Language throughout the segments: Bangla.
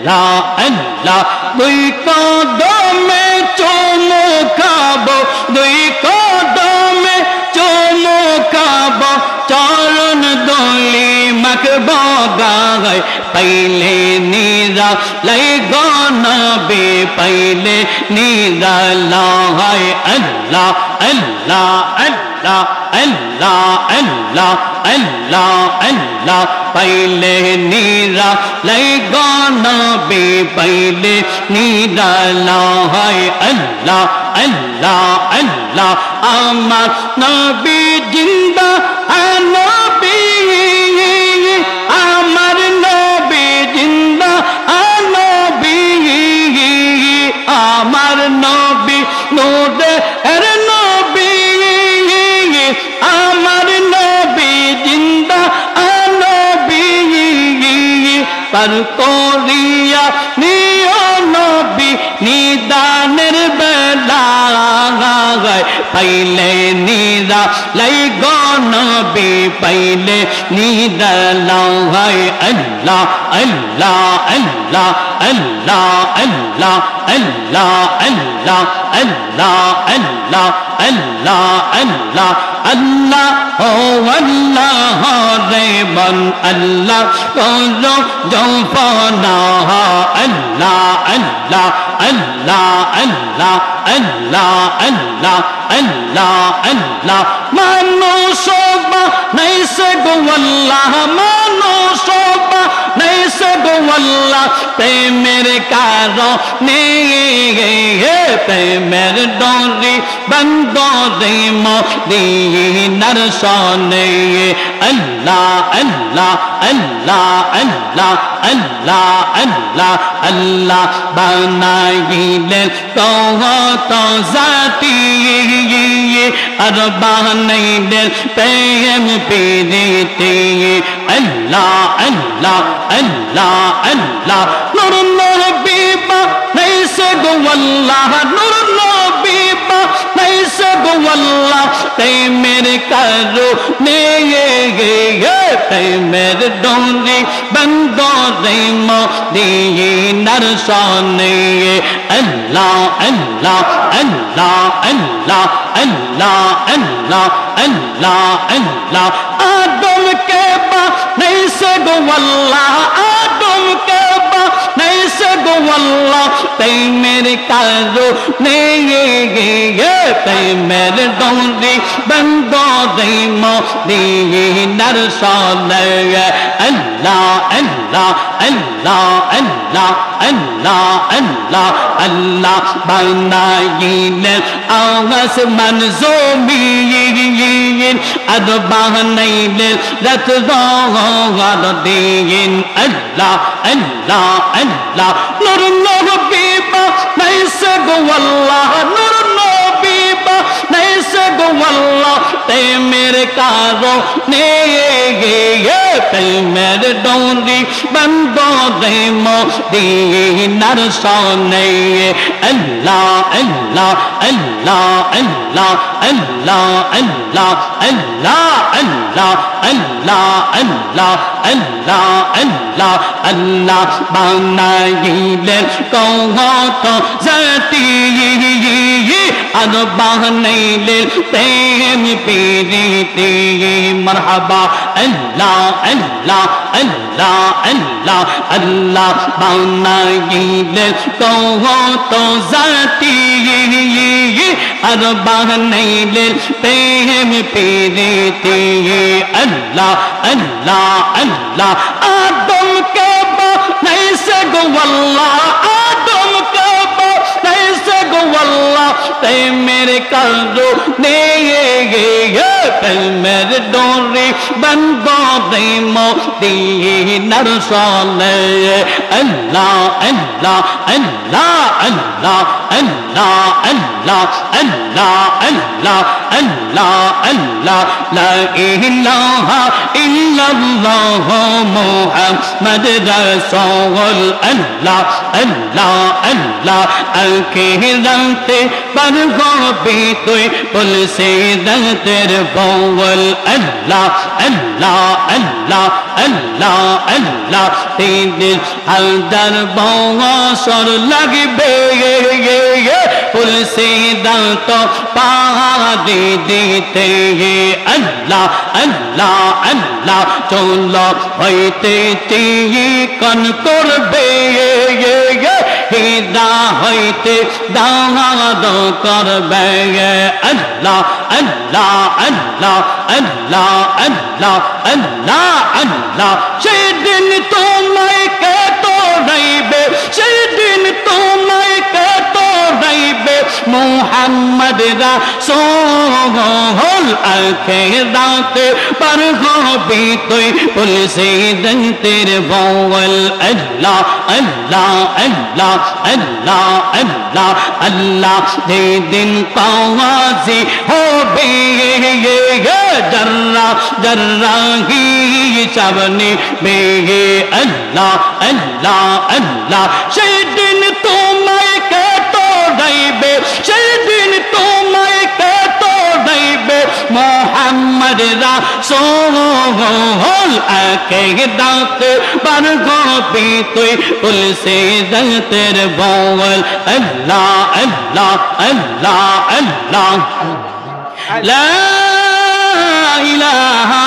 আল্লাহ আল্লাহ দুই কদমে চুমু খাবো দুই কদমে চুমু খাবো চরণ দোলি মাখবো গায় পাইলে নিরা লাই গনবে পাইলে নিরা লাই আল্লাহ আল্লাহ আল্লাহ আল্লাহ আল্লাহ আল্লাহ আল্লাহ পাইলে নিরা লাই গনবে পাইলে নিরা লাই আল্লাহ আল্লাহ আল্লাহ আমার নবী জিন্দা নবী আমার নবী জিন্দা নবী আমার নবী নূরের নবী আমার নবী জিন্দা নবী পার করিয়া নিও নবী নিদানের বেলা পাইলে নিরা লাই গনবী পাইলে নিরা লাই আল্লাহ আল্লাহ আল্লাহ আল্লাহ আল্লাহ আল্লাহ আল্লাহ আল্লাহ আল্লাহ আল্লাহ আল্লাহ আল্লাহ ও আল্লাহ রে বন আল্লাহ করো জফনা আল্লাহ আল্লাহ আল্লাহ আল্লাহ আল্লাহ আল্লাহ আল্লাহ আল্লাহ মানুষ নাইসে গো আল্লাহ মানুষ নাইসে গো আল্লাহ প্রেমের কারণে প্রেমের ডোরি বন্দরে মদিনার সনে আল্লাহ আল্লাহ আল্লাহ আল্লাহ আল্লাহ আল্লাহ আল্লাহ বানাইলেন কত জাতি আর বানাইলেন প্রেম প্রীতি আল্লাহ আল্লাহ আল্লাহ আল্লাহ নূর নবী নাইসে গো আল্লাহ নূর নবী নাইসে গো আল্লাহ প্রেমের কারণে প্রেমের ডোরি বন্দরে মদিনার সনে আল্লাহ আল্লাহ আল্লাহ আল্লাহ আল্লাহ আল্লাহ আল্লাহ আল্লাহ আদম কে নাইসে গো আল্লাহ আদম কে নাইসে গো আল্লাহ প্রেমের কারণে প্রেমের ডোরি বন্দরে মদিনার সনে আল্লাহ আল্লাহ আল্লাহ আল্লাহ আল্লাহ আল্লাহ আল্লাহ বানাইলেন আসমান জমিন আর বানাইলেন রাত আর দিন আল্লাহ আল্লাহ আল্লাহ নূর নবী নাইসে গো আল্লাহ নূর নবী নাইসে গো আল্লাহ প্রেমের কারণে প্রেমের ডোরি বন্দরে মদিনার সনে আল্লাহ আল্লাহ আল্লাহ আল্লাহ আল্লাহ আল্লাহ আল্লাহ আল্লাহ আল্লাহ আল্লাহ আল্লাহ আল্লাহ আল্লাহ বানাইলেন কত জাতি আর বানাইলেন প্রেম প্রীতি মারহাবা আল্লাহ আল্লাহ আল্লাহ আল্লাহ আল্লাহ বানাইলেন কত জাতি আর বানাইলেন প্রেম প্রীতি আল্লাহ আল্লাহ আল্লাহ আদম কে নাইসে গো আল্লাহ আদম কে নাইসে গো আল্লাহ প্রেমের কারণে প্রেমের ডোরি বন্দরে মদিনার সনে আল্লাহ আল্লাহ আল্লাহ আল্লাহ আল্লাহ আল্লাহ আল্লাহ আল্লাহ আল্লাহ আল্লাহ লা ইলাহা ইল্লাল্লাহ মুহাম্মদ রাসূল আল্লাহ আল্লাহ আল্লাহ আখিরাতে পার হবে তুই পুলসে দতের বল আল্লাহ আল্লাহ আল্লাহ আল্লাহ আল্লাহ তিন হাজার বছর লাগবে পুলসে দত পাহাড়ে দিতে আল্লাহ আল্লাহ আল্লাহ চল হইতে কন করবে হিদা হইতে দাঁড় করবে আল্লাহ আল্লাহ আল্লাহ আল্লাহ আল্লাহ আল্লাহ আল্লাহ সেদিন তোমায় কে তোরাইবে সেদিন তোমায় কে তোরাইবে মুহাম্মদ রাসূল আখিরাতে পার হবে তুই পুলসে দতের বল আল্লাহ আল্লাহ আল্লাহ আল্লাহ আল্লাহ আল্লাহ যেদিন কাওয়াজি হবে জর্রা জর্রা হিসাব নেবে আল্লাহ আল্লাহ আল্লাহ সেদিন তোমায় কে তোরাইবে সেদিন তোমায় কে তোরাইবে মুহাম্মদ রাসূল আখিরাতে পার হবে তুই পুলসে দতের বল আল্লাহ আল্লাহ আল্লাহ আল্লাহ লা ইলাহা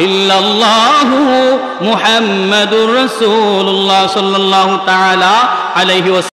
ইল্লাল্লাহ মুহাম্মাদুর রাসূলুল্লাহ সাল্লাল্লাহু তাআলা আলাইহি ওয়াসাল্লাম।